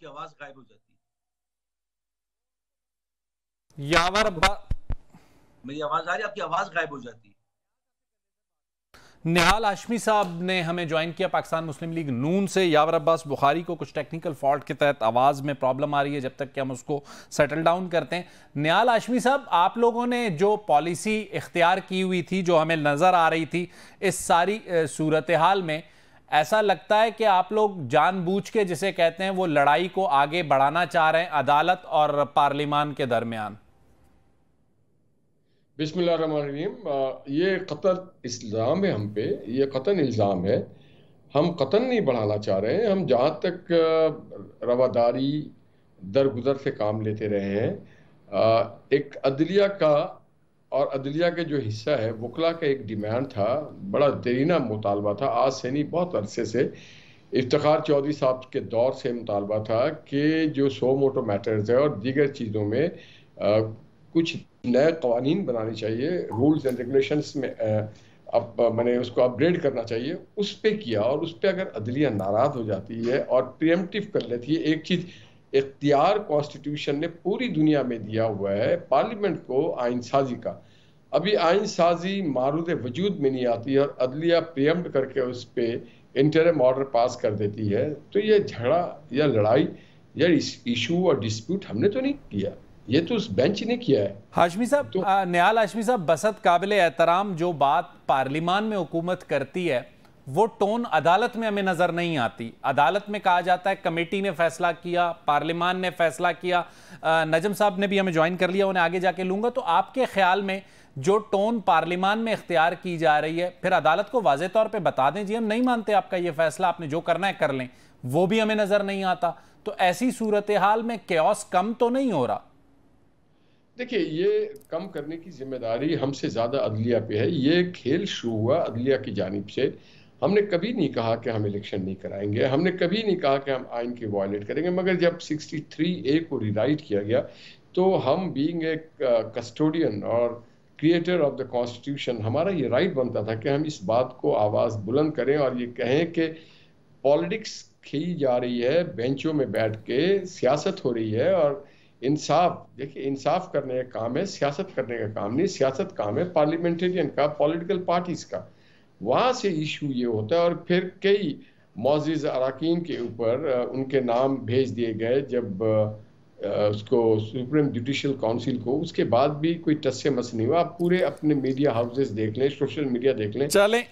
آپ کی آواز غائب ہو جاتی ہے. میری آواز آ رہی ہے؟ آپ کی آواز غائب ہو جاتی ہے. نہال ہاشمی صاحب نے ہمیں جوائن کیا پاکستان مسلم لیگ نون سے. یاور عباس بخاری کو کچھ ٹیکنیکل فالٹ کے تحت آواز میں پرابلم آ رہی ہے، جب تک کہ ہم اس کو سیٹل ڈاؤن کرتے ہیں. نہال ہاشمی صاحب، آپ لوگوں نے جو پالیسی اختیار کی ہوئی تھی، جو ہمیں نظر آ رہی تھی اس ساری صورتحال میں، ایسا لگتا ہے کہ آپ لوگ جان بوجھ کے جسے کہتے ہیں وہ لڑائی کو آگے بڑھانا چاہ رہے ہیں عدالت اور پارلیمان کے درمیان. بسم اللہ الرحمن الرحیم. یہ قطعاً الزام ہے ہم پہ، یہ قطعاً الزام ہے. ہم قطعاً نہیں بڑھانا چاہ رہے ہیں. ہم جہاں تک رواداری درگزر سے کام لیتے رہے ہیں، ایک عدلیہ کا اور عدلیہ کے جو حصہ ہے وکلا کا ایک ڈیمانڈ تھا، بڑا دیرینہ مطالبہ تھا، آج سے نہیں بہت عرصے سے، افتخار چودھری صاحب کے دور سے مطالبہ تھا کہ جو سو موٹو میٹرز ہے اور دیگر چیزوں میں کچھ نئے قوانین بنانے چاہیے، رولز اینڈ ریگولیشنز میں اب میں نے اس کو اپ گریڈ کرنا چاہیے. اس پہ کیا، اور اس پہ اگر عدلیہ ناراض ہو جاتی ہے اور پریمپٹیو کر لیتی ہے، ایک چیز اختیار کانسٹیٹیوشن نے پوری دنیا میں دیا ہوا ہے پارلیمنٹ کو آئین سازی کا. ابھی آئین سازی معروض وجود میں نہیں آتی اور عدلیہ پریمپٹ کر کے اس پہ انٹرم آرڈر پاس کر دیتی ہے، تو یہ جھگڑا یا لڑائی یا ایشو اور ڈسپیوٹ ہم نے تو نہیں کیا، یہ تو اس بینچ نے کیا ہے. ہاشمی صاحب، نہال ہاشمی صاحب، بسط قابل احترام جو بات پارلیمان میں حکومت کرتی ہے وہ ٹون عدالت میں ہمیں نظر نہیں آتی. عدالت میں کہا جاتا ہے کمیٹی نے فیصلہ کیا، پارلیمان نے فیصلہ کیا. نجم صاحب نے بھی ہمیں جوائن کر لیا، انہیں آگے جا کے لوں گا. تو آپ کے خیال میں جو ٹون پارلیمان میں اختیار کی جا رہی ہے، پھر عدالت کو واضح طور پہ بتا دیں جی ہم نہیں مانتے آپ کا یہ فیصلہ، آپ نے جو کرنا ہے کر لیں، وہ بھی ہمیں نظر نہیں آتا. تو ایسی صورتحال میں کیوس کم تو نہیں ہو رہا؟ دیکھیں، یہ کم کرنے کی ذمہ داری ہم سے زیادہ عدلیہ پہ ہے. یہ کھیل شروع ہوا عدلیہ کی جانب سے. ہم نے کبھی نہیں کہا کہ ہم الیکشن نہیں کرائیں گے، ہم نے کبھی نہیں کہا کہ ہم آئین کی وائلیٹ کریں گے. مگر جب 63A کو ری رائٹ کیا گیا تو ہم بینگ اے کسٹوڈین اور کریٹر آف دا کانسٹیٹیوشن، ہمارا یہ رائٹ بنتا تھا کہ ہم اس بات کو آواز بلند کریں اور یہ کہیں کہ پالیٹکس کھیلی جا رہی ہے، بینچوں میں بیٹھ کے سیاست ہو رہی ہے. اور انصاف، دیکھیں، انصاف کرنے کا کام ہے، سیاست کرنے کا کام نہیں. سیاست کام ہے پارلیمنٹرین کا، پولیٹیکل پارٹیز کا. وہاں سے ایشو یہ ہوتا ہے. اور پھر کئی معزز اراکین کے اوپر ان کے نام بھیج دیے گئے جب اس کو سپریم جوڈیشل کونسل کو، اس کے بعد بھی کوئی ٹس سے مس نہیں ہوا. آپ پورے اپنے میڈیا ہاؤسز دیکھ لیں، سوشل میڈیا دیکھ لیں. چلیں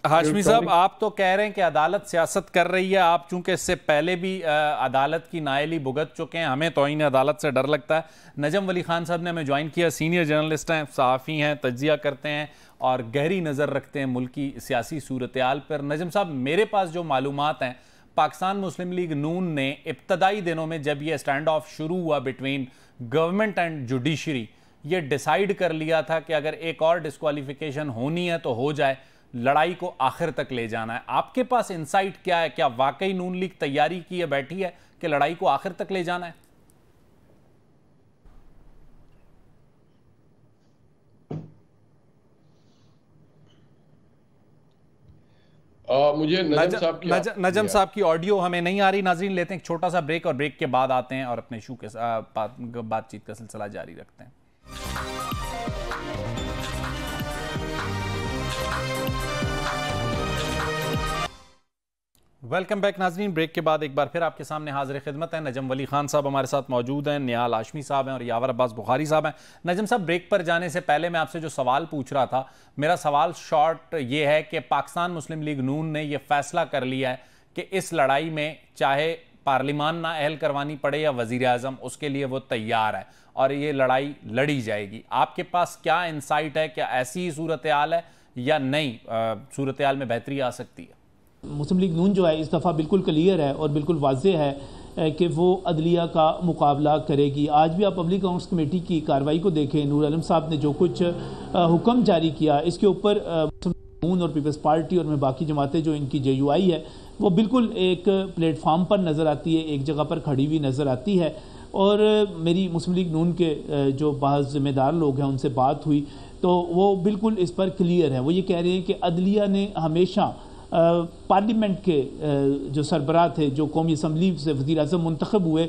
ہاشمی صاحب، آپ تو کہہ رہے ہیں کہ عدالت سیاست کر رہی ہے. آپ چونکہ اس سے پہلے بھی عدالت کی نائلی بھگت چکے ہیں، ہمیں توہین عدالت سے ڈر لگتا ہے. نجم ولی خان صاحب نے ہمیں جوائن کیا، سینئر جرنلسٹ ہیں، صحافی ہیں، تجزیہ کرتے ہیں اور گہری نظر رکھتے ہیں ملک کی سیاسی صورتحال پر. نجم صاحب، میرے پاس جو معلومات ہیں، پاکستان مسلم لیگ نون نے ابتدائی دنوں میں جب یہ اسٹینڈ آف شروع ہوا بٹوین گورنمنٹ اینڈ جوڈیشری، یہ ڈیسائیڈ کر لیا تھا کہ اگر ایک اور ڈسکوالیفیکیشن ہونی ہے تو ہو جائے، لڑائی کو آخر تک لے جانا ہے. آپ کے پاس انسائٹ کیا ہے؟ کیا واقعی نون لیگ تیاری کی ہے، بیٹھی ہے کہ لڑائی کو آخر تک لے جانا ہے؟ مجھے نجم صاحب کی آڈیو ہمیں نہیں آ رہی. ناظرین، لیتے ہیں ایک چھوٹا سا بریک اور بریک کے بعد آتے ہیں اور اپنے ایشو کے بات چیت کا سلسلہ جاری رکھتے ہیں. ویلکم بیک ناظرین. بریک کے بعد ایک بار پھر آپ کے سامنے حاضر خدمت ہیں. نجم ولی خان صاحب ہمارے ساتھ موجود ہیں، نہال ہاشمی صاحب ہیں اور یاور عباس بخاری صاحب ہیں. نجم صاحب، بریک پر جانے سے پہلے میں آپ سے جو سوال پوچھ رہا تھا، میرا سوال شارٹ یہ ہے کہ پاکستان مسلم لیگ نون نے یہ فیصلہ کر لیا ہے کہ اس لڑائی میں چاہے پارلیمان نہ اہل کروانی پڑے یا وزیر اعظم، اس کے لیے وہ تیار ہے اور یہ لڑائی لڑی جائے گی. آپ کے پاس کیا انسائٹ ہے؟ کیا ایسی صورتحال ہے یا نہیں صورتحال میں بہتری آ سکتی ہے؟ مسلم لیگ نون جو ہے اس دفعہ بالکل کلیئر ہے اور بالکل واضح ہے کہ وہ عدلیہ کا مقابلہ کرے گی. آج بھی آپ پبلک اکاؤنٹس کمیٹی کی کارروائی کو دیکھیں، نور عالم صاحب نے جو کچھ حکم جاری کیا، اس کے اوپر مسلم لیگ نون اور پیپلز پارٹی اور میں باقی جماعتیں جو ان کی JUI ہے وہ بالکل ایک پلیٹ فارم پر نظر آتی ہے، ایک جگہ پر کھڑی ہوئی نظر آتی ہے. اور میری مسلم لیگ نون کے جو بعض ذمہ دار لوگ ہیں ان سے بات ہوئی تو وہ بالکل اس پر کلیئر ہے. وہ یہ کہہ رہے ہیں کہ عدلیہ نے ہمیشہ پارلیمنٹ کے جو سربراہ تھے جو قومی اسمبلی سے وزیر اعظم منتخب ہوئے،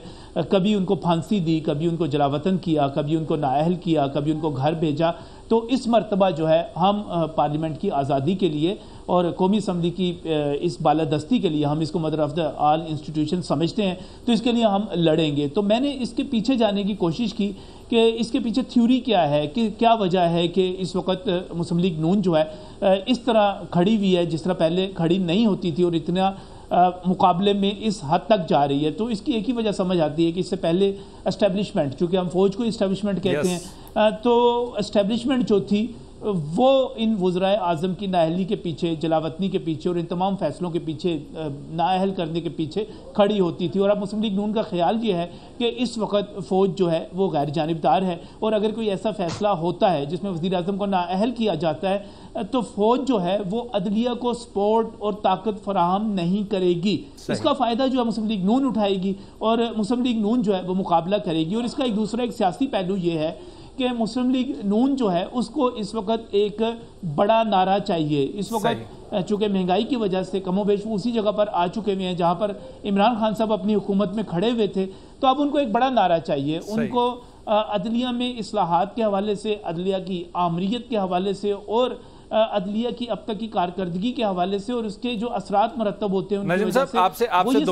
کبھی ان کو پھانسی دی، کبھی ان کو جلاوطن کیا، کبھی ان کو نااہل کیا، کبھی ان کو گھر بھیجا. تو اس مرتبہ جو ہے ہم پارلیمنٹ کی آزادی کے لیے اور قومی اسمبلی کی اس بالادستی کے لیے، ہم اس کو mother of the all institution سمجھتے ہیں، تو اس کے لیے ہم لڑیں گے. تو میں نے اس کے پیچھے جانے کی کوشش کی کہ اس کے پیچھے تھیوری کیا ہے، کہ کیا وجہ ہے کہ اس وقت مسلم لیگ نون جو ہے اس طرح کھڑی ہوئی ہے جس طرح پہلے کھڑی نہیں ہوتی تھی، اور اتنا مقابلے میں اس حد تک جا رہی ہے. تو اس کی ایک ہی وجہ سمجھ آتی ہے کہ اس سے پہلے اسٹیبلشمنٹ، چونکہ ہم فوج کو اسٹیبلشمنٹ کہتے ہیں، تو اسٹیبلشمنٹ جو تھی وہ ان وزرائے اعظم کی نااہلی کے پیچھے، جلاوطنی کے پیچھے اور ان تمام فیصلوں کے پیچھے، نااہل کرنے کے پیچھے کھڑی ہوتی تھی. اور اب مسلم لیگ نون کا خیال یہ ہے کہ اس وقت فوج جو ہے وہ غیر جانبدار ہے، اور اگر کوئی ایسا فیصلہ ہوتا ہے جس میں وزیر اعظم کو نااہل کیا جاتا ہے تو فوج جو ہے وہ عدلیہ کو سپورٹ اور طاقت فراہم نہیں کرے گی. اس کا فائدہ جو ہے مسلم لیگ نون اٹھائے گی، اور مسلم لیگ نون جو ہے وہ مقابلہ کرے گی. اور اس کا ایک دوسرا ایک سیاسی پہلو یہ ہے کہ مسلم لیگ نون جو ہے اس کو اس وقت ایک بڑا نعرہ چاہیے. اس وقت چونکہ مہنگائی کی وجہ سے کم و بیش وہ اسی جگہ پر آ چکے ہوئے ہیں جہاں پر عمران خان صاحب اپنی حکومت میں کھڑے ہوئے تھے، تو اب ان کو ایک بڑا نعرہ چاہیے. ان کو عدلیہ میں اصلاحات کے حوالے سے، عدلیہ کی آمریت کے حوالے سے، اور عدلیہ کی اب تک کی کارکردگی کے حوالے سے اور اس کے جو اثرات مرتب ہوتے ہیں. نجم صاحب آپ سے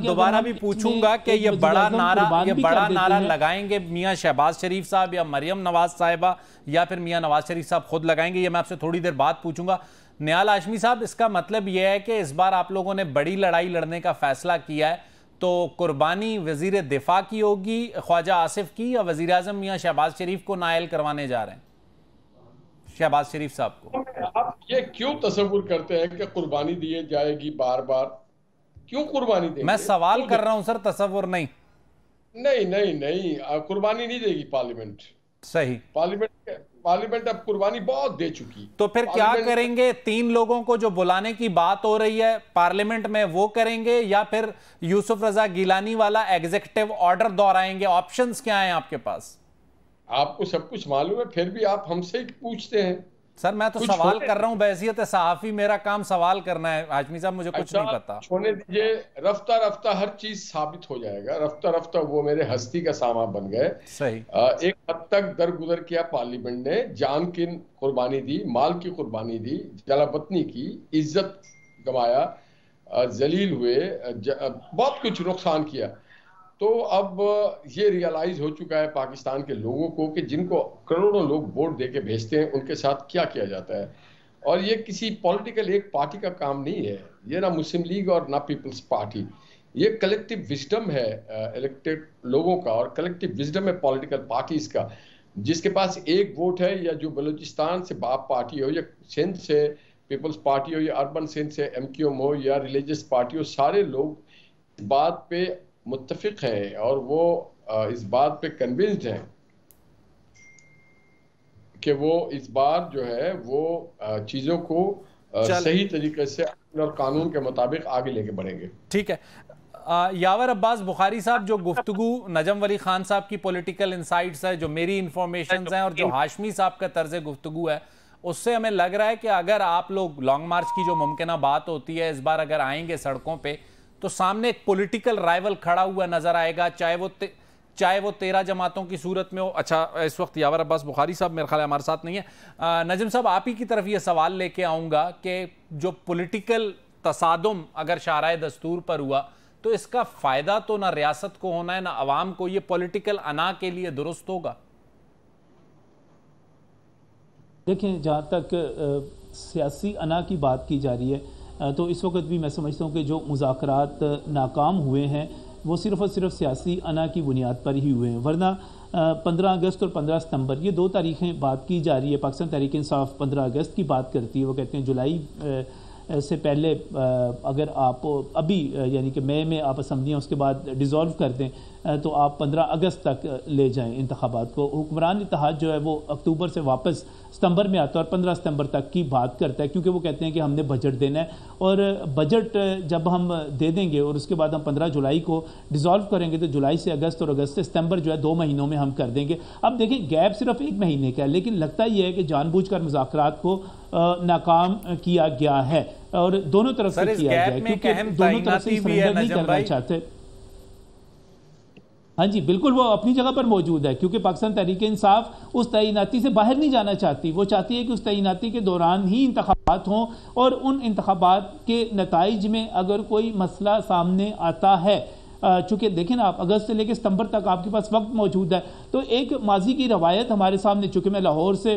دوبارہ بھی پوچھوں گا کہ یہ بڑا نعرہ لگائیں گے میاں شہباز شریف صاحب یا مریم نواز صاحبہ، یا پھر میاں نواز شریف صاحب خود لگائیں گے؟ یہ میں آپ سے تھوڑی دیر بعد پوچھوں گا. نیال ہاشمی صاحب، اس کا مطلب یہ ہے کہ اس بار آپ لوگوں نے بڑی لڑائی لڑنے کا فیصلہ کیا ہے، تو قربانی وزیر دفاع کی ہوگی خواجہ آصف کی، یا وزیر اعظم میاں شہباز شریف کو نائل کروانے جا رہے ہیں؟ شہباز شریف صاحب کو آپ یہ کیوں تصور کرتے ہیں کہ قربانی دیے جائے گی بار بار؟ کیوں قربانی دیں گے؟ میں سوال کر رہا ہوں سر، تصور نہیں. نہیں قربانی نہیں دے گی پارلیمنٹ. صحیح، پارلیمنٹ اب قربانی بہت دے چکی. تو پھر کیا کریں گے؟ 3 لوگوں کو جو بلانے کی بات ہو رہی ہے پارلیمنٹ میں وہ کریں گے، یا پھر یوسف رضا گیلانی والا ایگزیکٹو آرڈر دہرائیں گے؟ آپشنز کیا ہیں آپ کے پاس؟ آپ کو سب کچھ معلوم ہے، پھر بھی آپ ہم سے پوچھتے ہیں. سر میں تو سوال کر رہا ہوں، بحیثیت صحافی میرا کام سوال کرنا ہے. ہاشمی صاحب مجھے کچھ نہیں پتا. چھوڑنے دیجئے، رفتہ رفتہ ہر چیز ثابت ہو جائے گا. رفتہ رفتہ وہ میرے ہستی کا سامان بن گئے. صحیح. ایک حد تک درگزر کیا پارلیمنٹ نے، جان کی قربانی دی، مال کی قربانی دی، جلاوطنی کی، عزت گوایا، ذلیل ہوئے، بہت کچھ نقصان کیا. تو اب یہ ریالائز ہو چکا ہے پاکستان کے لوگوں کو کہ جن کو کروڑوں لوگ ووٹ دے کے بھیجتے ہیں ان کے ساتھ کیا کیا جاتا ہے. اور یہ کسی پولیٹیکل ایک پارٹی کا کام نہیں ہے، یہ نہ مسلم لیگ اور نہ پیپلز پارٹی. یہ کلیکٹیو وزڈم ہے الیکٹڈ لوگوں کا، اور کلیکٹیو وزڈم ہے پولیٹیکل پارٹیز کا. جس کے پاس ایک ووٹ ہے، یا جو بلوچستان سے باپ پارٹی ہو، یا سندھ سے پیپلز پارٹی ہو، یا اربن سندھ سے MQM ہو، یا ریلیجس پارٹی ہو، سارے لوگ اس بات پہ متفق ہیں اور وہ اس بات پہ کنونسڈ ہیں کہ وہ اس بار جو ہے وہ چیزوں کو صحیح طریقے سے اور قانون کے مطابق آگے لے کے بڑھیں گے. ٹھیک ہے. یاور عباس بخاری صاحب، جو گفتگو نجم ولی خان صاحب کی پولیٹیکل انسائٹس ہے، جو میری انفارمیشنز ہیں، اور جو ہاشمی صاحب کا طرز گفتگو ہے، اس سے ہمیں لگ رہا ہے کہ اگر آپ لوگ لانگ مارچ کی جو ممکنہ بات ہوتی ہے، اس بار اگر آئیں گے سڑکوں پہ تو سامنے ایک پولیٹیکل رائیول کھڑا ہوا نظر آئے گا، چاہے وہ 13 جماعتوں کی صورت میں ہو. اچھا، اس وقت یاور عباس بخاری صاحب میرے خیال ہے ہمارے ساتھ نہیں ہے. نجم صاحب، آپ ہی کی طرف یہ سوال لے کے آؤں گا کہ جو پولیٹیکل تصادم اگر شاہراہ دستور پر ہوا تو اس کا فائدہ تو نہ ریاست کو ہونا ہے نہ عوام کو، یہ پولیٹیکل انا کے لیے درست ہوگا؟ دیکھیں، جہاں تک سیاسی انا کی بات کی جا رہی ہے تو اس وقت بھی میں سمجھتا ہوں کہ جو مذاکرات ناکام ہوئے ہیں وہ صرف اور صرف سیاسی انا کی بنیاد پر ہی ہوئے ہیں. ورنہ 15 اگست اور 15 ستمبر یہ 2 تاریخیں بات کی جا رہی ہے. پاکستان تحریک انصاف 15 اگست کی بات کرتی ہے، وہ کہتے ہیں جولائی سے پہلے اگر آپ ابھی یعنی کہ مئی میں آپ اسمبلیاں اس کے بعد ڈیزولو کر دیں تو آپ 15 اگست تک لے جائیں انتخابات کو. حکمران اتحاد جو ہے وہ اکتوبر سے واپس ستمبر میں آتا ہے اور 15 ستمبر تک کی بات کرتا ہے، کیونکہ وہ کہتے ہیں کہ ہم نے بجٹ دینا ہے، اور بجٹ جب ہم دے دیں گے اور اس کے بعد ہم 15 جولائی کو ڈیزولو کریں گے تو جولائی سے اگست اور اگست سے ستمبر جو ہے 2 مہینوں میں ہم کر دیں گے. اب دیکھیں، گیپ صرف 1 مہینے کا ہے، لیکن لگتا یہ ہے کہ جان بوجھ کر مذاکرات کو ناکام کیا گیا ہے. اور دونوں طرف سے کیا جائے، کیونکہ دونوں طرف سے سرنڈر نہیں کرنا چاہتے۔ ہاں جی بالکل، وہ اپنی جگہ پر موجود ہے، کیونکہ پاکستان تحریک انصاف اس تعیناتی سے باہر نہیں جانا چاہتی، وہ چاہتی ہے کہ اس تعیناتی کے دوران ہی انتخابات ہوں، اور ان انتخابات کے نتائج میں اگر کوئی مسئلہ سامنے آتا ہے، چونکہ دیکھیں نا آپ اگست سے لے کے ستمبر تک آپ کے پاس وقت موجود ہے، تو ایک ماضی کی روایت ہمارے سامنے، چونکہ میں لاہور سے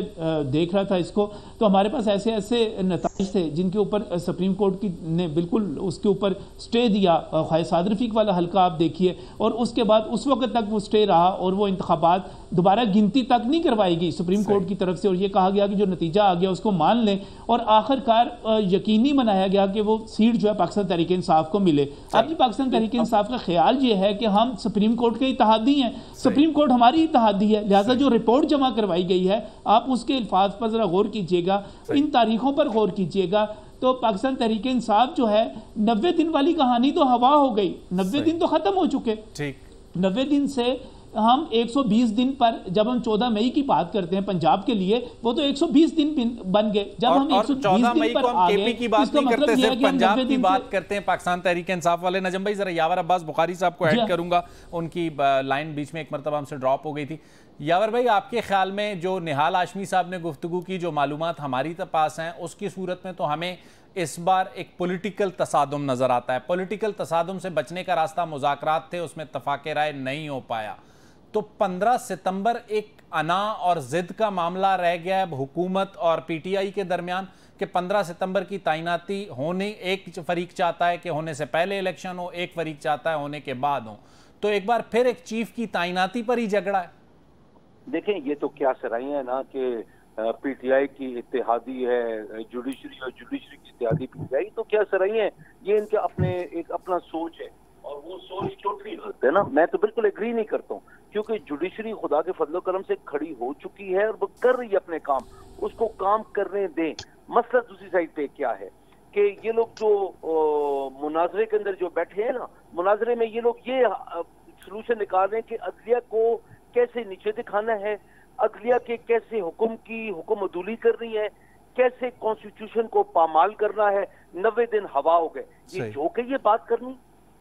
دیکھ رہا تھا اس کو، تو ہمارے پاس ایسے نتائج تھے جن کے اوپر سپریم کورٹ کی نے بالکل اس کے اوپر سٹے دیا، خواہ سعد رفیق والا حلقہ آپ دیکھیے، اور اس کے بعد اس وقت تک وہ سٹے رہا، اور وہ انتخابات دوبارہ گنتی تک نہیں کروائی گئی سپریم کورٹ کی طرف سے، اور یہ کہا گیا کہ جو نتیجہ آ گیا اس کو مان لیں، اور آخر کار یقینی بنایا گیا کہ وہ سیٹ جو ہے پاکستان تحریک انصاف کو ملے۔ اب یہ پاکستان تحریک انصاف کا خیال یہ ہے کہ ہم سپریم کورٹ کے اتحادی ہیں، سپریم کورٹ ہماری اتحادی ہے، لہٰذا جو رپورٹ جمع کروائی گئی ہے آپ اس کے الفاظ پر ذرا غور کیجئے گا، ان تاریخوں پر غور کیجئے گا، تو پاکستان تحریک انصاف جو ہے 90 دن والی کہانی تو ہوا ہو گئی، 90 دن تو ختم ہو چکے، 90 دن سے ہم 120 دن پر، جب ہم 14 مئی کی بات کرتے ہیں پنجاب کے لیے، وہ تو 120 دن بن گئے، جب ہم 120 دن پر آ گئے، کی بات نہیں کرتے، صرف پنجاب کی بات کرتے ہیں پاکستان تحریک انصاف والے۔ نجم بھائی ذرا یاور عباس بخاری صاحب کو ایڈ کروں گا، ان کی لائن بیچ میں ایک مرتبہ ہم سے ڈراپ ہو گئی تھی۔ یاور بھائی آپ کے خیال میں جو نہال ہاشمی صاحب نے گفتگو کی، جو معلومات ہماری پاس ہیں، اس کی صورت میں تو ہمیں اس بار ایک پولیٹیکل تصادم نظر آتا ہے، پولیٹیکل تصادم سے بچنے کا راستہ مذاکرات تھے، اس میں اتفاق رائے نہیں ہو پایا، تو 15 ستمبر ایک انا اور ضد کا معاملہ رہ گیا ہے حکومت اور پی ٹی آئی کے درمیان، کہ 15 ستمبر کی تعیناتی ہونے، ایک فریق چاہتا ہے کہ ہونے سے پہلے الیکشن ہو، ایک فریق چاہتا ہے ہونے کے بعد ہو، تو ایک بار پھر ایک چیف کی تعیناتی پر ہی جھگڑا ہے۔ دیکھیں یہ تو کیا سرائیاں ہیں نا کہ پی ٹی آئی کی اتحادی ہے جوڈیشری، اور جوڈیشری کی اتحادی پی ٹی آئی، تو کیا سرائیاں ہیں، یہ ان کا ایک اپنا سوچ ہے، اور وہ سوچ ٹوٹلی غلط ہے نا، میں تو بالکل ایگری نہیں کرتا ہوں، کیونکہ جوڈیشری خدا کے فضل و کرم سے کھڑی ہو چکی ہے اور وہ کر رہی ہے اپنے کام، اس کو کام کرنے دیں۔ مسئلہ دوسری سائڈ پہ کیا ہے کہ یہ لوگ جو مناظرے کے اندر جو بیٹھے ہیں نا، مناظرے میں یہ لوگ یہ سلوشن نکال رہے ہیں کہ عدلیہ کو کیسے نیچے دکھانا ہے، عدلیہ کے کیسے حکم عدولی کرنی ہے، کیسے کانسٹیٹیوشن کو پامال کرنا ہے۔ 90 دن ہوا ہو گئے، یہ جو کہ یہ بات کرنی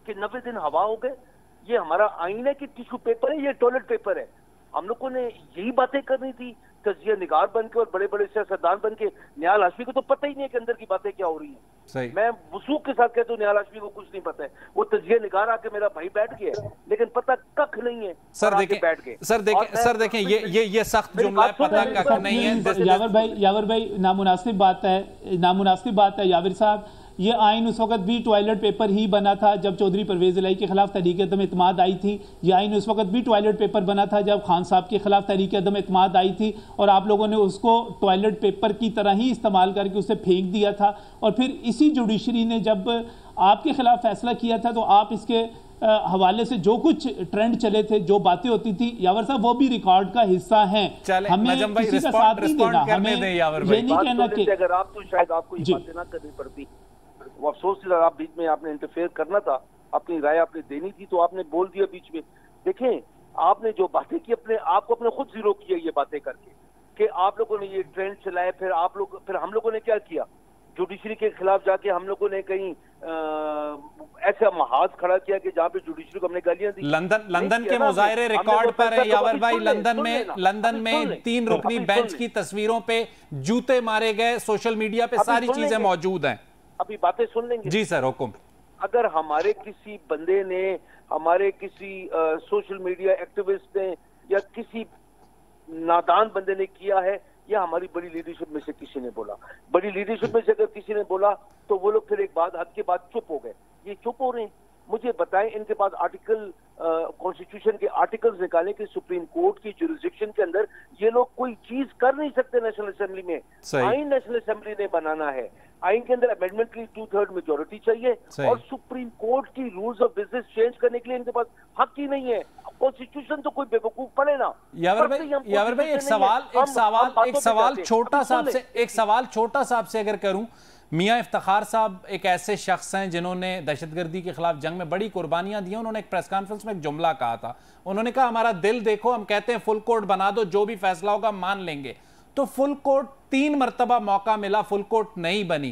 کہ 90 دن ہوا ہو گئے، یہ ہمارا آئین ہے کہ ٹیشو پیپر ہے، یہ ٹوائلٹ پیپر ہے، ہم لوگوں نے یہی باتیں کرنی تھی، تجزیہ نگار بن کے اور بڑے بڑے سیاستدان بن کے۔ نہال ہاشمی کو تو پتہ ہی نہیں ہے کہ اندر کی باتیں کیا ہو رہی ہیں، میں وثوق کے ساتھ کہتا ہوں نہال ہاشمی کو کچھ نہیں پتہ ہے، وہ تجزیہ نگار آ کے میرا بھائی بیٹھ گیا ہے لیکن پتہ ککھ نہیں ہے، سر دیکھیں یہ سخت جملہ ہے، پتہ ککھ نہیں ہے۔ یاور بھائی نامناسب بات ہے یاور صاحب، یہ آئین اس وقت بھی ٹوائلٹ پیپر ہی بنا تھا جب چودھری پرویز الہی کے خلاف تحریک عدم اعتماد آئی تھی، یہ آئین اس وقت بھی ٹوائلٹ پیپر بنا تھا جب خان صاحب کے خلاف تحریک عدم اعتماد آئی تھی، اور آپ لوگوں نے اس کو ٹوائلٹ پیپر کی طرح ہی استعمال کر کے اسے پھینک دیا تھا، اور پھر اسی جوڈیشری نے جب آپ کے خلاف فیصلہ کیا تھا تو آپ اس کے حوالے سے جو کچھ ٹرینڈ چلے تھے، جو باتیں ہوتی تھی، یاور صاحب وہ بھی ریکارڈ کا حصہ ہیں، ہمیں کسی کا ساتھ نہیں دینا، ہمیں یہ نہیں کہنا کہ اگر آپ تو شاید آپ کو یہ باتیں نہ کرنی پڑتی، وہ افسوس سے آپ بیچ میں آپ نے انٹرفیئر کرنا تھا، اپنی رائے آپ نے دینی تھی تو آپ نے بول دیا بیچ میں۔ دیکھیں آپ نے جو باتیں کی اپنے آپ کو خود زیرو کیا یہ باتیں کر کے کہ آپ لوگوں نے یہ ٹرینڈ چلائے، پھر ہم لوگوں نے کیا کیا، جوڈیشری کے خلاف جا کے ہم لوگوں نے کہیں ایسا محاذ کھڑا کیا کہ جہاں پہ جوڈیشری کو ہم نے گالیاں دی۔ لندن کے مظاہرے ریکارڈ پر ہیں یاور بھائی، لندن میں 3 رکنی بینچ کی تصویروں پہ جوتے مارے گئے، سوشل میڈیا پہ ساری چیزیں موجود ہیں، ابھی باتیں سن لیں گے۔ جی سر حکم۔ اگر ہمارے کسی بندے نے، ہمارے کسی سوشل میڈیا ایکٹیوسٹ نے یا کسی نادان بندے نے کیا ہے، یا ہماری بڑی لیڈرشپ میں سے کسی نے بولا، بڑی لیڈرشپ میں سے اگر کسی نے بولا تو وہ لوگ پھر ایک بعد حد کے بعد چپ ہو گئے، یہ چپ ہو رہے ہیں۔ مجھے بتائیں ان کے پاس آرٹیکل کانسٹیٹیوشن کے آرٹیکلز نکالیں کہ سپریم کورٹ کی جورسڈکشن کے اندر یہ لوگ کوئی چیز کر نہیں سکتے نیشنل اسمبلی میں، آئین نیشنل اسمبلی نے بنانا ہے، آئین کے اندر امینڈمنٹ کی 2/3 میجورٹی چاہیے، اور سپریم کورٹ کی رولز آف بزنس چینج کرنے کے لیے ان کے پاس حق ہی نہیں ہے۔ کانسٹیٹیوشن تو کوئی بے وقوف پڑھے نا۔ یاور بھائی ایک سوال چھوٹا سا آپ سے اگر کروں، میاں افتخار صاحب ایک ایسے شخص ہیں جنہوں نے دہشت گردی کے خلاف جنگ میں بڑی قربانیاں دی ہیں، انہوں نے ایک پریس کانفرنس میں ایک جملہ کہا تھا، انہوں نے کہا ہمارا دل دیکھو، ہم کہتے ہیں فل کورٹ بنا دو، جو بھی فیصلہ ہوگا مان لیں گے، تو فل کورٹ 3 مرتبہ موقع ملا، فل کورٹ نہیں بنی۔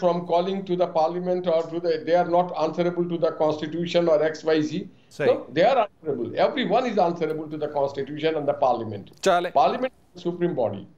from calling to the parliament or to the, they are not answerable to the constitution or XYZ. No, they are answerable. Everyone is answerable to the constitution and the parliament. Parliament is the supreme body.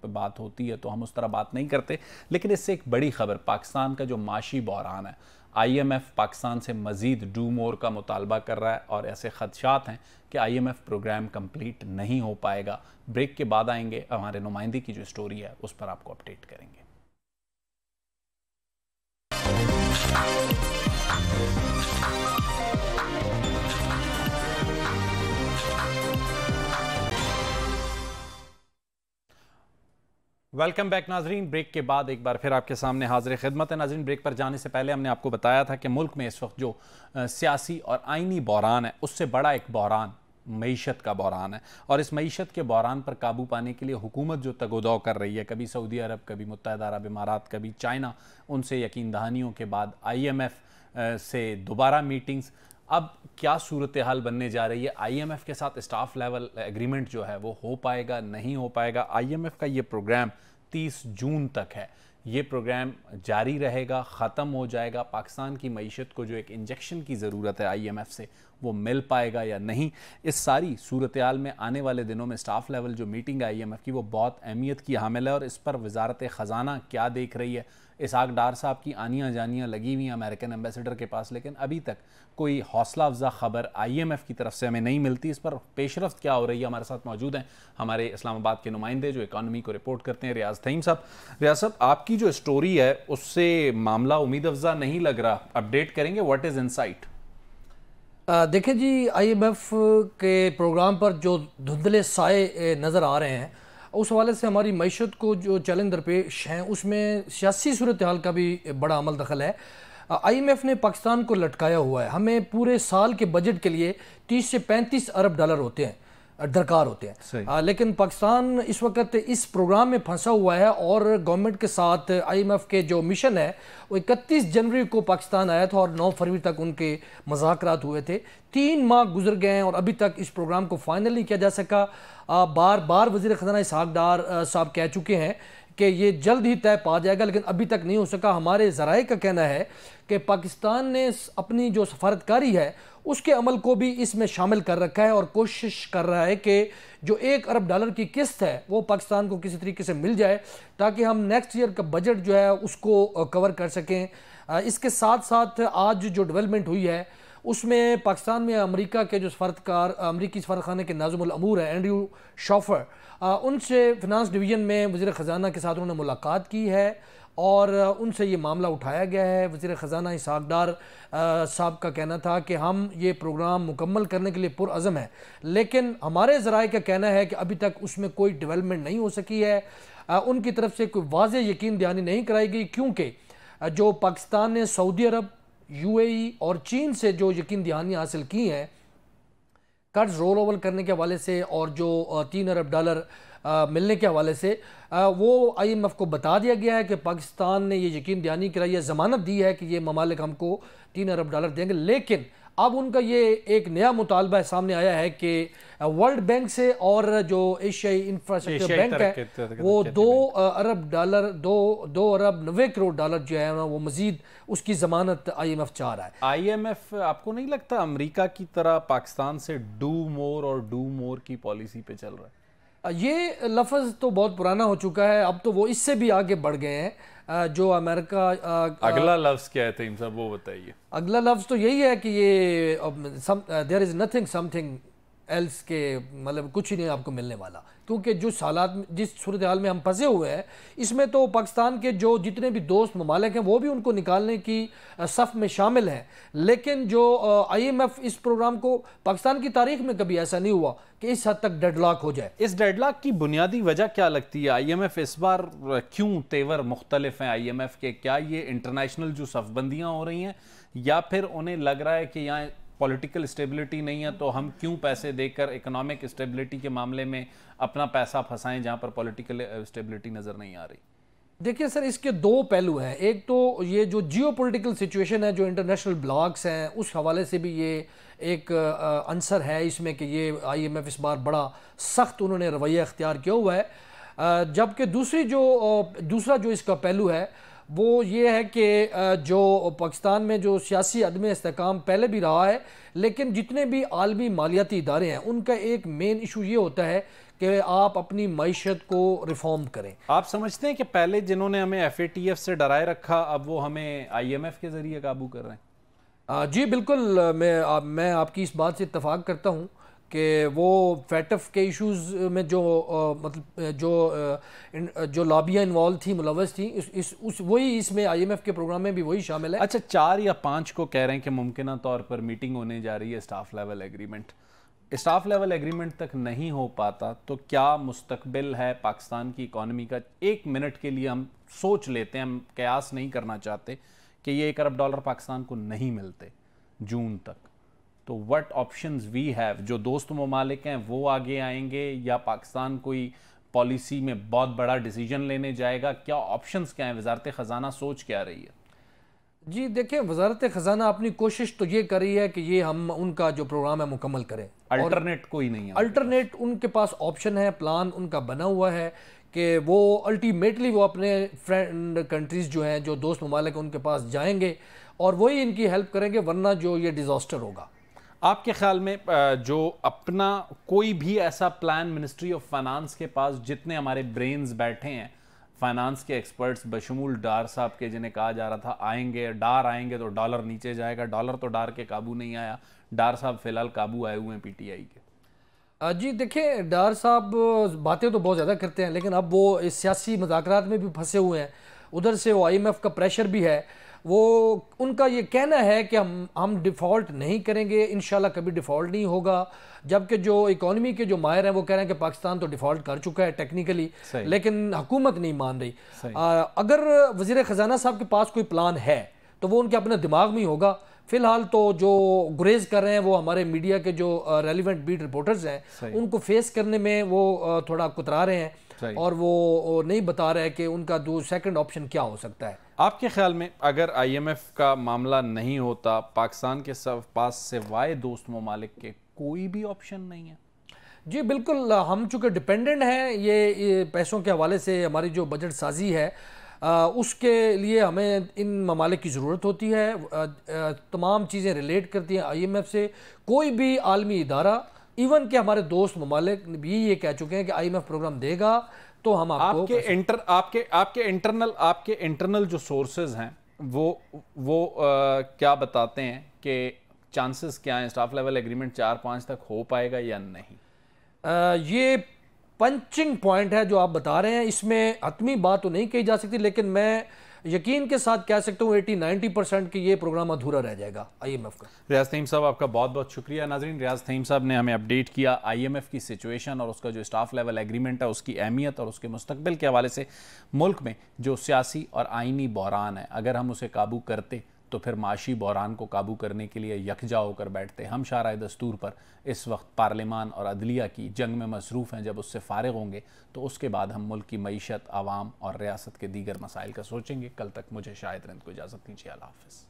پہ بات ہوتی ہے تو ہم اس طرح بات نہیں کرتے۔ لیکن اس سے ایک بڑی خبر، پاکستان کا جو معاشی بحران ہے، آئی ایم ایف پاکستان سے مزید ڈو مور کا مطالبہ کر رہا ہے اور ایسے خدشات ہیں کہ I M F programme complete نہیں ہو پائے گا۔ بریک کے بعد آئیں گے، ہمارے نمائندے کی جو سٹوری ہے اس پر آپ کو اپڈیٹ کریں گے۔ ویلکم بیک ناظرین، بریک کے بعد ایک بار پھر آپ کے سامنے حاضر خدمت ہے۔ ناظرین، بریک پر جانے سے پہلے ہم نے آپ کو بتایا تھا کہ ملک میں اس وقت جو سیاسی اور آئینی بحران ہے اس سے بڑا ایک بحران معیشت کا بحران ہے، اور اس معیشت کے بحران پر قابو پانے کے لیے حکومت جو تگ و دو کر رہی ہے، کبھی سعودی عرب، کبھی متحدہ عرب امارات، کبھی چائنا، ان سے یقین دہانیوں کے بعد آئی ایم ایف سے دوبارہ میٹنگز، اب کیا صورتحال بننے جا رہی ہے؟ آئی ایم ایف کے ساتھ اسٹاف لیول ایگریمنٹ جو ہے وہ ہو پائے گا، نہیں ہو پائے گا؟ آئی ایم ایف کا یہ پروگرام 30 جون تک ہے، یہ پروگرام جاری رہے گا، ختم ہو جائے گا؟ پاکستان کی معیشت کو جو ایک انجیکشن کی ضرورت ہے آئی ایم ایف سے، وہ مل پائے گا یا نہیں؟ اس ساری صورتحال میں آنے والے دنوں میں سٹاف لیول جو میٹنگ آئی ایم ایف کی وہ بہت اہمیت کی حامل ہے، اور اس پر وزارت خزانہ کیا دیکھ رہی ہے؟ اسحاق ڈار صاحب کی آنیاں جانیاں لگی ہوئی ہیں امریکن ایمبیسڈر کے پاس، لیکن ابھی تک کوئی حوصلہ افزا خبر آئی ایم ایف کی طرف سے ہمیں نہیں ملتی۔ اس پر پیش رفت کیا ہو رہی ہے؟ ہمارے ساتھ موجود ہیں ہمارے اسلام آباد کے نمائندے جو اکانومی کو رپورٹ کرتے ہیں، ریاض تھیم صاحب۔ ریاض صاحب، آپ کی جو سٹوری ہے اس سے معاملہ امید افزا نہیں لگ رہا، اپڈیٹ کریں گے؟ What is insight? دیکھیں جی، آئی ایم ایف کے پروگرام پر جو دھندلے سائے نظر آ رہے ہیں، اس حوالے سے ہماری معیشت کو جو چیلنج درپیش ہیں اس میں سیاسی صورتحال کا بھی بڑا عمل دخل ہے۔ آئی ایم ایف نے پاکستان کو لٹکایا ہوا ہے، ہمیں پورے سال کے بجٹ کے لیے 30 سے 35 ارب ڈالر ہوتے ہیں، درکار ہوتے ہیں، لیکن پاکستان اس وقت اس پروگرام میں پھنسا ہوا ہے، اور گورنمنٹ کے ساتھ آئی ایم ایف کے جو مشن ہے وہ 31 جنوری کو پاکستان آیا تھا اور 9 فروری تک ان کے مذاکرات ہوئے تھے۔ 3 ماہ گزر گئے ہیں اور ابھی تک اس پروگرام کو فائنل نہیں کیا جا سکا۔ بار بار وزیر خزانہ اسحاق ڈار صاحب کہہ چکے ہیں کہ یہ جلد ہی طے پا جائے گا، لیکن ابھی تک نہیں ہو سکا۔ ہمارے ذرائع کا کہنا ہے کہ پاکستان نے اپنی جو سفارتکاری ہے اس کے عمل کو بھی اس میں شامل کر رکھا ہے، اور کوشش کر رہا ہے کہ جو 1 ارب ڈالر کی قسط ہے وہ پاکستان کو کسی طریقے سے مل جائے تاکہ ہم نیکسٹ ایئر کا بجٹ جو ہے اس کو کور کر سکیں۔ اس کے ساتھ ساتھ آج جو ڈیولپمنٹ ہوئی ہے اس میں پاکستان میں امریکہ کے جو سفارتکار، امریکی سفارتخانے کے ناظم الامور ہیں اینڈریو شافر، ان سے فنانس ڈویژن میں وزیر خزانہ کے ساتھ انہوں نے ملاقات کی ہے اور ان سے یہ معاملہ اٹھایا گیا ہے۔ وزیر خزانہ اسحاق ڈار صاحب کا کہنا تھا کہ ہم یہ پروگرام مکمل کرنے کے لیے پرعزم ہیں، لیکن ہمارے ذرائع کا کہنا ہے کہ ابھی تک اس میں کوئی ڈیولپمنٹ نہیں ہو سکی ہے۔ ان کی طرف سے کوئی واضح یقین دہانی نہیں کرائی گئی، کیونکہ جو پاکستان نے سعودی عرب، یو اے ای اور چین سے جو یقین دہانیاں حاصل کی ہیں قرض رول اوور کرنے کے حوالے سے اور جو 3 ارب ڈالر ملنے کے حوالے سے، وہ آئی ایم ایف کو بتا دیا گیا ہے کہ پاکستان نے یہ یقین دہانی کرائی ہے، ضمانت دی ہے کہ یہ ممالک ہم کو 3 ارب ڈالر دیں گے، لیکن اب ان کا یہ ایک نیا مطالبہ سامنے آیا ہے کہ ورلڈ بینک سے اور جو ایشیائی انفراسٹرکچر بینک ہے وہ 2 ارب ڈالر 2 ارب 90 کروڑ ڈالر جو ہے وہ مزید اس کی ضمانت آئی ایم ایف چاہ رہا ہے۔ آئی ایم ایف آپ کو نہیں لگتا امریکہ کی طرح پاکستان سے ڈو مور کی پالیسی پہ چل رہا ہے؟ یہ لفظ تو بہت پرانا ہو چکا ہے، اب تو وہ اس سے بھی آگے بڑھ گئے ہیں۔ جو امریکہ اگلا لفظ کیا ہے تھیم صاحب وہ بتائیے؟ اگلا لفظ تو یہی ہے کہ یہ there is nothing something else کے مطلب کچھ ہی نہیں آپ کو ملنے والا، کیونکہ جو حالات جس صورتحال میں ہم پھنسے ہوئے ہیں اس میں تو پاکستان کے جو جتنے بھی دوست ممالک ہیں وہ بھی ان کو نکالنے کی صف میں شامل ہیں، لیکن جو آئی ایم ایف اس پروگرام کو پاکستان کی تاریخ میں کبھی ایسا نہیں ہوا کہ اس حد تک ڈیڈ لاک ہو جائے۔ اس ڈیڈ لاک کی بنیادی وجہ کیا لگتی ہے؟ آئی ایم ایف اس بار کیوں تیور مختلف ہیں آئی ایم ایف کے؟ کیا یہ انٹرنیشنل جو صف بندیاں ہو رہی ہیں، یا پھر انہیں لگ رہا ہے کہ یہاں پولیٹیکل اسٹیبلٹی نہیں ہے تو ہم کیوں پیسے دے کر اکنامک اسٹیبلٹی کے معاملے میں اپنا پیسہ پھنسائیں جہاں پر پولیٹیکل اسٹیبلٹی نظر نہیں آ رہی؟ دیکھیے سر، اس کے 2 پہلو ہیں۔ ایک تو یہ جو جیو پولیٹیکل سچویشن ہے، جو انٹرنیشنل بلاکس ہیں، اس حوالے سے بھی یہ ایک عنصر ہے اس میں کہ یہ آئی ایم ایف اس بار بڑا سخت انہوں نے رویہ اختیار کیا ہوا ہے۔ جبکہ دوسرا جو اس کا پہلو ہے وہ یہ ہے کہ جو پاکستان میں جو سیاسی عدم استحکام پہلے بھی رہا ہے، لیکن جتنے بھی عالمی مالیاتی ادارے ہیں ان کا ایک مین ایشو یہ ہوتا ہے کہ آپ اپنی معیشت کو ریفارم کریں۔ آپ سمجھتے ہیں کہ پہلے جنہوں نے ہمیں ایف اے ٹی ایف سے ڈرائے رکھا اب وہ ہمیں آئی ایم ایف کے ذریعے قابو کر رہے ہیں؟ جی بالکل، میں آپ کی اس بات سے اتفاق کرتا ہوں کہ وہ فیٹف کے ایشوز میں جو مطلب جو لابیاں انوالو تھیں، ملوث تھیں، وہی اس میں آئی ایم ایف کے پروگرام میں بھی وہی شامل ہے۔ اچھا 4 یا 5 کو کہہ رہے ہیں کہ ممکنہ طور پر میٹنگ ہونے جا رہی ہے staff level agreement, staff level agreement تک نہیں ہو پاتا تو کیا مستقبل ہے پاکستان کی اکانومی کا؟ 1 منٹ کے لیے ہم سوچ لیتے ہیں، ہم قیاس نہیں کرنا چاہتے کہ یہ $1 ارب پاکستان کو نہیں ملتے جون تک، تو وٹ آپشنز وی ہیو؟ جو دوست ممالک ہیں وہ آگے آئیں گے یا پاکستان کوئی پالیسی میں بہت بڑا ڈیسیجن لینے جائے گا؟ کیا آپشنز کیا ہیں؟ وزارت خزانہ سوچ کیا رہی ہے؟ جی دیکھیں، وزارت خزانہ اپنی کوشش تو یہ کر رہی ہے کہ یہ ہم ان کا جو پروگرام ہے مکمل کریں۔ الٹرنیٹ کوئی نہیں ہے؟ الٹرنیٹ ان کے پاس آپشن ہے، پلان ان کا بنا ہوا ہے کہ وہ الٹیمیٹلی وہ اپنے فرینڈ کنٹریز جو ہیں، جو دوست ممالک ہیں، ان کے پاس جائیں گے اور وہی ان کی ہیلپ کریں گے، ورنہ جو یہ ڈیزاسٹر ہوگا۔ آپ کے خیال میں جو اپنا کوئی بھی ایسا پلان منسٹری آف فائنانس کے پاس، جتنے ہمارے برینز بیٹھے ہیں فائنانس کے ایکسپرٹس بشمول ڈار صاحب کے، جنہیں کہا جا رہا تھا آئیں گے تو ڈالر نیچے جائے گا، ڈالر تو ڈار کے قابو نہیں آیا، ڈار صاحب فی الحال قابو آئے ہوئے ہیں پی ٹی آئی کے؟ جی دیکھیں، ڈار صاحب باتیں تو بہت زیادہ کرتے ہیں لیکن اب وہ اس سیاسی مذاکرات میں بھی پھنسے ہوئے ہیں، ادھر سے وہ آئی ایم ایف کا پریشر بھی ہے، وہ ان کا یہ کہنا ہے کہ ہم ڈیفالٹ نہیں کریں گے، انشاءاللہ کبھی ڈیفالٹ نہیں ہوگا، جبکہ جو اکانومی کے جو ماہر ہیں وہ کہہ رہے ہیں کہ پاکستان تو ڈیفالٹ کر چکا ہے ٹیکنیکلی، لیکن حکومت نہیں مان رہی۔ اگر وزیر خزانہ صاحب کے پاس کوئی پلان ہے تو وہ ان کے اپنے دماغ میں ہی ہوگا، فی الحال تو جو گریز کر رہے ہیں وہ ہمارے میڈیا کے جو ریلیونٹ بیٹ رپورٹرز ہیں ان کو فیس کرنے میں وہ تھوڑا کترا رہے ہیں اور وہ نہیں بتا رہے کہ ان کا سیکنڈ آپشن کیا ہو سکتا ہے۔ آپ کے خیال میں اگر آئی ایم ایف کا معاملہ نہیں ہوتا، پاکستان کے پاس سوائے دوست ممالک کے کوئی بھی آپشن نہیں ہے؟ جی بالکل، ہم چونکہ ڈیپینڈنٹ ہیں یہ پیسوں کے حوالے سے، ہماری جو بجٹ سازی ہے اس کے لیے ہمیں ان ممالک کی ضرورت ہوتی ہے، تمام چیزیں ریلیٹ کرتی ہیں آئی ایم ایف سے، کوئی بھی عالمی ادارہ، ایون کہ ہمارے دوست ممالک بھی یہ کہہ چکے ہیں کہ آئی ایم ایف پروگرام دے گا تو ہم آپ کو آپ کے انٹرنل جو سورسز ہیں وہ کیا بتاتے ہیں کہ چانسز کیا ہیں اسٹاف لیول ایگریمنٹ 4-5 تک ہو پائے گا یا نہیں؟ یہ پنچنگ پوائنٹ ہے جو آپ بتا رہے ہیں، اس میں حتمی بات تو نہیں کہی جا سکتی، لیکن میں یقین کے ساتھ کہہ سکتا ہوں 80-90% کہ یہ پروگرام ادھورا رہ جائے گا آئی ایم ایف کا۔ ریاض تھیم صاحب آپ کا بہت بہت شکریہ۔ ناظرین، ریاض تھیم صاحب نے ہمیں اپڈیٹ کیا آئی ایم ایف کی سچویشن اور اس کا جو اسٹاف لیول ایگریمنٹ ہے، اس کی اہمیت اور اس کے مستقبل کے حوالے سے ملک میں جو سیاسی اور آئینی بحران ہے، اگر ہم اسے قابو کرتے تو پھر معاشی بحران کو قابو کرنے کے لیے یکجا ہو کر بیٹھتے۔ ہم شارع دستور پر اس وقت پارلیمان اور عدلیہ کی جنگ میں مصروف ہیں، جب اس سے فارغ ہوں گے تو اس کے بعد ہم ملک کی معیشت، عوام اور ریاست کے دیگر مسائل کا سوچیں گے۔ کل تک مجھے شاہد رند کو اجازت دیجیے، اللہ حافظ۔